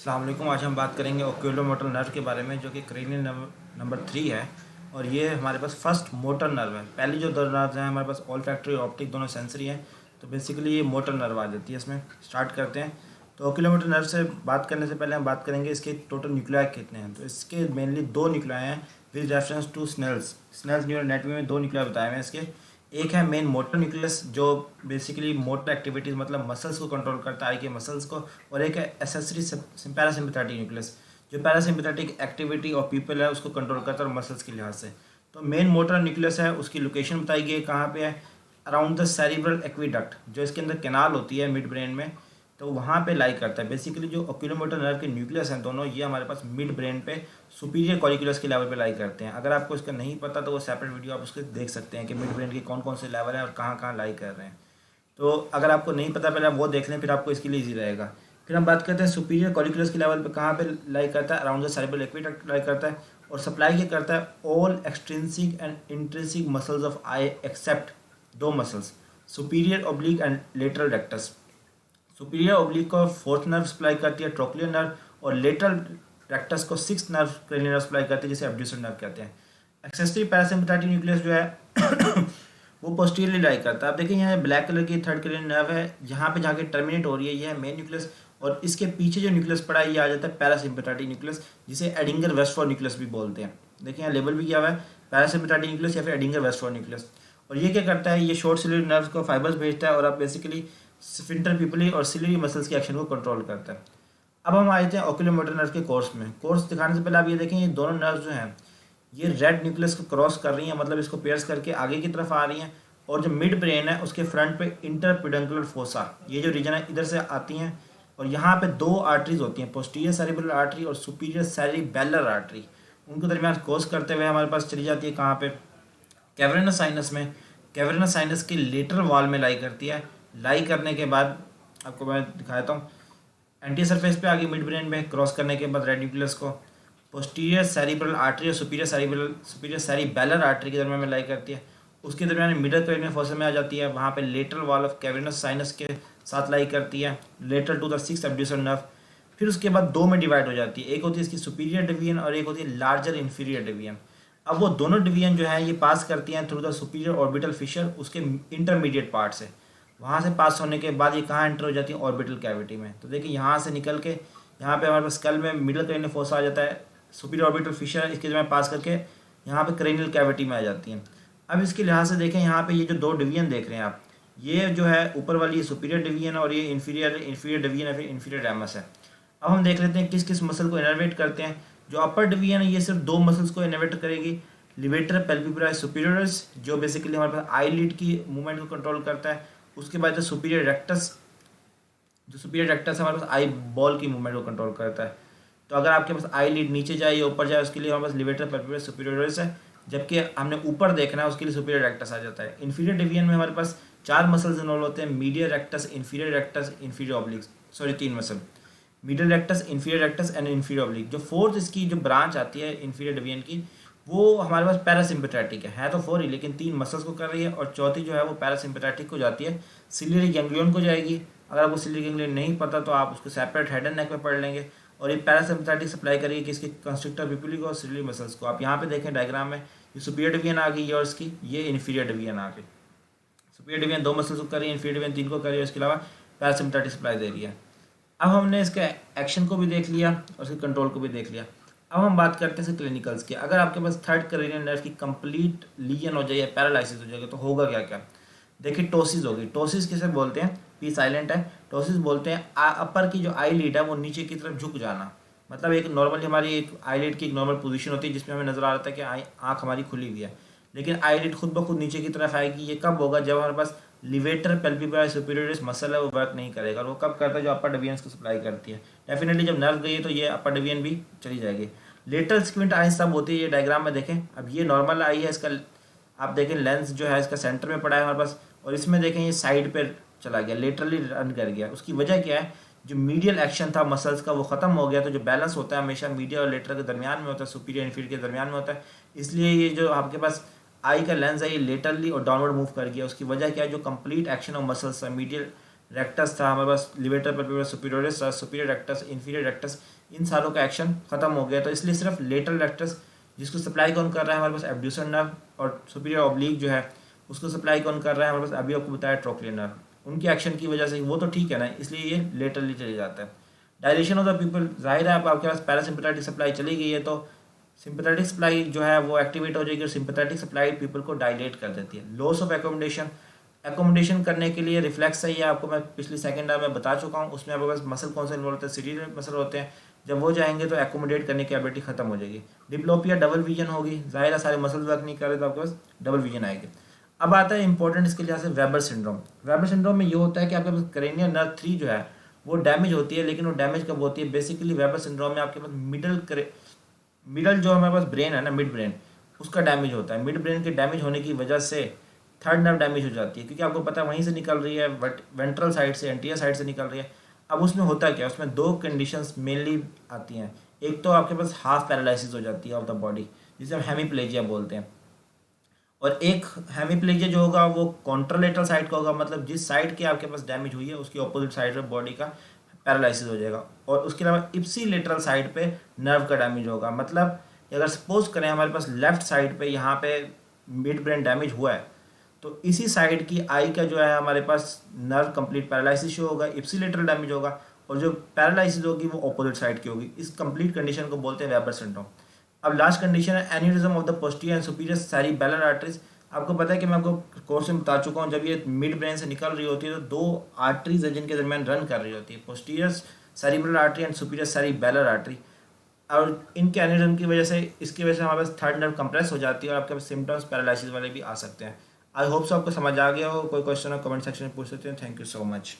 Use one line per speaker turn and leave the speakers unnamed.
अस्सलाम वालेकुम। आज हम बात करेंगे ओक्यूलोमोटर नर्व के बारे में, जो कि क्रेनियल नंबर 3 है और ये हमारे पास फर्स्ट मोटर नर्व है। पहले जो दो नर्व हैं हमारे पास ऑल्फैक्टरी ऑप्टिक दोनों सेंसरी हैं, तो बेसिकली ये मोटर नर्व आ जाती है। इसमें स्टार्ट करते हैं। तो ओक्यूलोमोटर नर्व से बात करने से पहले हम बात करेंगे इसके टोटल न्यूक्लियाई कितने हैं। तो इसके मेनली दो न्यूक्लियाई हैं with reference to snails neural network में दो न्यूक्लियाई बताए हुए हैं इसके। एक है मेन मोटर न्यूक्लियस जो बेसिकली मोटर एक्टिविटीज़ मतलब मसल्स को कंट्रोल करता है, आई के मसल्स को, और एक है एसेसरी पैरासिम्पैथेटिक न्यूक्लियस जो पैरासिम्पैथेटिक एक्टिविटी और पीपल है उसको कंट्रोल करता है और मसल्स के लिहाज से। तो मेन मोटर न्यूक्लियस है, उसकी लोकेशन बताई गई है कहाँ पे है, अराउंड द सेरिब्रल एक्विडक्ट, जो इसके अंदर कैनाल होती है मिड ब्रेन में, तो वहाँ पे लाई करता है। बेसिकली जो ओक्यूलोमोटर नर्व के न्यूक्लियस हैं दोनों, ये हमारे पास मिड ब्रेन पे सुपीरियर कॉरिकुलस के लेवल पे लाई करते हैं। अगर आपको इसका नहीं पता तो वो सेपरेट वीडियो आप उसके देख सकते हैं कि मिड ब्रेन के कौन कौन से लेवल हैं और कहाँ कहाँ लाई कर रहे हैं। तो अगर आपको नहीं पता पहले आप वो देख लें, फिर आपको इसके लिए ईजी रहेगा। फिर हम बात करते हैं सुपीरियर कॉरिकुलस के लेवल पे कहाँ पे लाई करता है, around the cerebral aqueduct lie करता है। और सप्लाई क्या करता है, all extrinsic and intrinsic muscles of eye except दो muscles, superior oblique and lateral rectus. Superior oblique को फोर्थ नर्व सप्लाई करती है ट्रोक्लियर नर्व, और लेटरल रेक्टस को six nerve cranial nerve supply करती है, जिसे एब्ड्यूसर नर्व कहते हैं। एक्सेसरी पैरासिम्पैथेटिक न्यूक्लियस जो है वो पोस्टीरियरली लाई करता है। आप देखिए यहाँ ब्लैक कलर की थर्ड क्रेनियल नर्व है, यहाँ पे जाके टर्मिनेट हो रही है, ये है मेन न्यूक्लियस, और इसके पीछे जो न्यूक्लियस पड़ा है ये आ जाता है पैरासिम्पैथेटिक न्यूक्लियस, जिसे एडिंगर वेस्टफोर्ड न्यूक्लियस भी बोलते हैं। देखिए यहाँ लेबल भी किया हुआ है पैरासिम्पैथेटिक न्यूक्लियस या फिर एडिंगर वेस्टफोर्ड न्यूक्लियस। और ये क्या करता है, ये शॉर्ट सिलियरी नर्व्स को फाइबर्स भेजता है और आप बेसिकली स्फिंक्टर पिपली और सिलियरी मसल्स के एक्शन को कंट्रोल करता है। अब हम आए थे ओक्यूलोमोटर नर्व के कोर्स में। कोर्स दिखाने से पहले आप ये देखें, ये दोनों नर्व जो हैं ये रेड न्यूक्लियस को क्रॉस कर रही हैं, मतलब इसको पेयर्स करके आगे की तरफ आ रही हैं, और जो मिड ब्रेन है उसके फ्रंट पे इंटरपेडुंकुलर फोसा, ये जो रीजन है इधर से आती हैं, और यहाँ पे दो आर्टरीज होती हैं, पोस्टीरियर सेरिब्रल आर्टरी और सुपीरियर सेरिबेलर आर्टरी। उनको दरमियान क्रॉस करते हुए हमारे पास चली जाती है कहाँ पे, कैवर्नस साइनस में। कैवर्नस साइनस की लेटरल वॉल में लाई करती है। लाई करने के बाद आपको मैं दिखाता हूँ, एंटी सरफेस पे आगे मिड ब्रेन में क्रॉस करने के बाद रेड न्यूक्लियस को पोस्टीरियर सेरिब्रल आर्टरी और सुपीरियर सेरिबेलर आर्टरी के दरमियान में लाई करती है। उसके दरमियान मिडल क्रेनियल फोसा में आ जाती है, वहाँ पे lateral wall of cavernous sinus के साथ लाई करती है, lateral to the six abducens nerve. फिर उसके बाद दो में डिवाइड हो जाती है, एक होती है इसकी सुपीरियर डिवीजन और एक होती है लार्जर इन्फीरियर डिवीजन। अब वो दोनों डिवीजन जो है ये पास करती हैं through the superior orbital Fisher, उसके इंटरमीडिएट पार्ट से। वहाँ से पास होने के बाद ये कहाँ एंटर हो जाती है, ऑर्बिटल कैविटी में। तो देखिए यहाँ से निकल के यहाँ पे हमारे पास स्कल में मिडल क्रेनियल फोसा आ जाता है, सुपीरियर ऑर्बिटल फिशर इसके जो है पास करके यहाँ पे क्रेनियल कैविटी में आ जाती हैं। अब इसके लिहाज से देखें, यहाँ पे ये जो दो डिवीजन देख रहे हैं आप, ये जो है ऊपर वाली सुपीरियर डिवीजन और ये इन्फीरियर डिवीजन है, फिर इन्फीरियर एमस है। अब हम देख लेते हैं किस किस मसल को इनर्वेट करते हैं। जो अपर डिवीजन है ये सिर्फ दो मसल्स को इनर्वेट करेगी, लिवेटर पेल्विब्राई सुपीरियरस जो बेसिकली हमारे पास आई लीड की मूवमेंट को कंट्रोल करता है। उसके बाद जो सुपीरियर रेक्टस हमारे पास आई बॉल की मूवमेंट को कंट्रोल करता है। तो अगर आपके पास आई लीड नीचे जाए या ऊपर जाए उसके लिए हमारे पास लिवेटर पेल्विब्राई सुपीरियरस है, जबकि हमने ऊपर देखना है उसके लिए सुपीरियर रेक्टस आ जाता है। इन्फीरियर डिवीजन में हमारे पास चार मसल्स इन्वॉल्व होते हैं, मीडियल रेक्टस, इन्फीरियर ऑब्लिक, तीन muscle, medial rectus, inferior rectus and inferior oblique. जो फोर्थ इसकी जो ब्रांच आती है इन्फीरियर डिवीजन की, वो हमारे पास पैरासिम्पैथेटिक है तो फोर ही, लेकिन तीन मसल्स को कर रही है, और चौथी जो है वो पैरासिम्पैथेटिक को जाती है, सिलियरी गैंग्लियन को जाएगी। अगर आपको सिलियरी गैंग्लियन नहीं पता तो आप उसको सेपरेट हेड एंड नेक में पढ़ लेंगे। और ये पैरासिम्पैथेटिक सप्लाई करेगी किसकी, कंस्ट्रिक्टर पिपुली को और सिलियरी मसल्स को। आप यहाँ पे देखें डायग्राम में, ये सुपीरियर डिवीजन आ गई और इसकी ये इन्फीरियर डिवीजन आ गई। सुपीरियर डिवीजन दो मसल्स को कर रही है, इन्फीरियर डिवीजन तीन को कर रही है, इसके अलावा पैरासिम्पैथेटिक सप्लाई दे रही है। अब हमने इसके एक्शन को भी देख लिया और इसके कंट्रोल को भी देख लिया। अब हम बात करते हैं क्लिनिकल्स की। अगर आपके पास थर्ड क्रेनियल नर्व की कंप्लीट लीजन हो जाए या पैरालिसिस हो जाएगा तो होगा क्या क्या। देखिए टोसिस होगी। टोसिस किसे बोलते हैं, पी साइलेंट है। टोसिस बोलते हैं अपर की जो आई लीड है वो नीचे की तरफ झुक जाना, मतलब एक नॉर्मली हमारी एक आई लीड की एक नॉर्मल पोजीशन होती है जिसमें हमें नजर आ रहा था कि आँख हमारी खुली हुई है, लेकिन आई लीड खुद ब खुद नीचे की तरफ आएगी। ये कब होगा, जब हमारे पास लिवेटर पेल्विब्राई सुपीरियरिस मसल है वो वर्क नहीं करेगा, और वो कब करता है, जो अपर डिवीजन को सप्लाई करती है। डेफिनेटली जब नर्व गई है तो ये अपर डिवीजन भी चली जाएगी। लेटरल स्क्विंट आइज तब होती है, ये डायग्राम में देखें। अब ये नॉर्मल आई है, इसका आप देखें लेंस जो है इसका सेंटर में पड़ा है हमारे पास, और इसमें देखें ये साइड पे चला गया, लेटरली रन कर गया। उसकी वजह क्या है, जो मीडियल एक्शन था मसल्स का वो खत्म हो गया। तो जो बैलेंस होता है हमेशा मीडियल और लेटरल के दरमियान में होता है, सुपीरियर इन्फीरियर के दरमियान में होता है। इसलिए ये जो आपके पास आई का लेंस है ये लेटरली और डाउनवर्ड मूव कर गया। उसकी वजह क्या है, जो कंप्लीट एक्शन ऑफ मसल्स था, मीडियल रेक्टस था हमारे पास, लिवेटर पेल्विब्राई सुपीरियरिस था, सुपीरियर रेक्टस, इन्फीरियर रेक्टस, इन सारों का एक्शन खत्म हो गया। तो इसलिए सिर्फ लेटरल रेक्टस जिसको सप्लाई कौन कर रहा है हमारे पास एब्ड्यूसर नर्व, और सुपीरियर ऑब्लिक जो है उसको सप्लाई कौन कर रहा है हमारे पास, अभी आपको बताया ट्रोक्लियर नर्व। उनकी एक्शन की वजह से वो तो ठीक है ना, इसलिए ये लेटरली चले जाता है। डायलेशन ऑफ द पीपल, जाहिर है आपके पास पैरासिम्पैथेटिक सप्लाई चली गई है तो सिंपैथेटिक सप्लाई जो है वो एक्टिवेट हो जाएगी और सिंपैथेटिक सप्लाई पीपल को डायलेट कर देती है। लॉस ऑफ एकोमोडेशन, एकोमोडेशन करने के लिए रिफ्लेक्स चाहिए आपको, मैं पिछली सेकंड में बता चुका हूँ। उसमें आपके पास मसल कौन से इन्वॉल्व होते हैं, सीरियल मसल होते हैं। जब वो जाएंगे तो एकोमोडेट करने की एबिलिटी खत्म हो जाएगी। डिप्लोपिया, डबल विजन होगी, जाहिर है सारे मसल वर्क नहीं कर रहे तो आपके पास डबल विजन आएगी। अब आता है इंपॉर्टेंट इसके लिहाज से वेबर सिंड्रोम। वेबर सिंड्रोम में ये होता है कि आपके पास क्रेनियल नर्व 3 जो है वो डैमेज होती है, लेकिन वो डैमेज कब होती है, बेसिकली वेबर सिंड्रोम में आपके पास मिडल जो हमारे पास ब्रेन है ना, मिड ब्रेन, उसका डैमेज होता है। मिड ब्रेन के डैमेज होने की वजह से थर्ड नर्व डैमेज हो जाती है, क्योंकि आपको पता है वहीं से निकल रही है, वेंट्रल साइड से, एंटीरियर साइड से निकल रही है। अब उसमें होता क्या है, उसमें 2 कंडीशंस मेनली आती हैं। एक तो आपके पास हाफ पैरालिसिस हो जाती है ऑफ द बॉडी, जिसे हम हेमीप्लेजिया बोलते हैं, और एक हेमीप्लेजिया जो होगा वो कॉन्ट्रालेटरल साइड का होगा, मतलब जिस साइड की आपके पास डैमेज हुई है उसकी ऑपोजिट साइड में बॉडी का पैरालिसिस हो जाएगा। और उसके अलावा इप्सी लेटरल साइड पे नर्व का डैमेज होगा, मतलब अगर सपोज करें हमारे पास लेफ्ट साइड पे यहाँ पे मिड ब्रेन डैमेज हुआ है तो इसी साइड की आई का जो है हमारे पास नर्व कंप्लीट पैरालिसिस होगा, इप्सी लेटरल डैमेज होगा, और जो पैरालिसिस होगी वो ऑपोजिट साइड की होगी। इस कंप्लीट कंडीशन को बोलते हैं वेबर सिंड्रोम। अब लास्ट कंडीशन है aneurysm of the posterior and superior cerebellar arteries. आपको पता है कि मैं आपको कोर्स में बता चुका हूँ, जब ये मिड ब्रेन से निकल रही होती है तो 2 आर्टरीज है जिनके दरमियान रन कर रही होती है, posterior cerebral artery and superior cerebellar artery. और इनके एन्यूरिज्म की वजह से, इसकी वजह से हमारे पास थर्ड नर्व कंप्रेस हो जाती है और आपके पास सिम्टम्स पैरालिसिस वाले भी आ सकते हैं। आई होप सो आपको समझ आ गया हो। कोई क्वेश्चन हो कमेंट सेक्शन में पूछ सकते हैं। Thank you so much.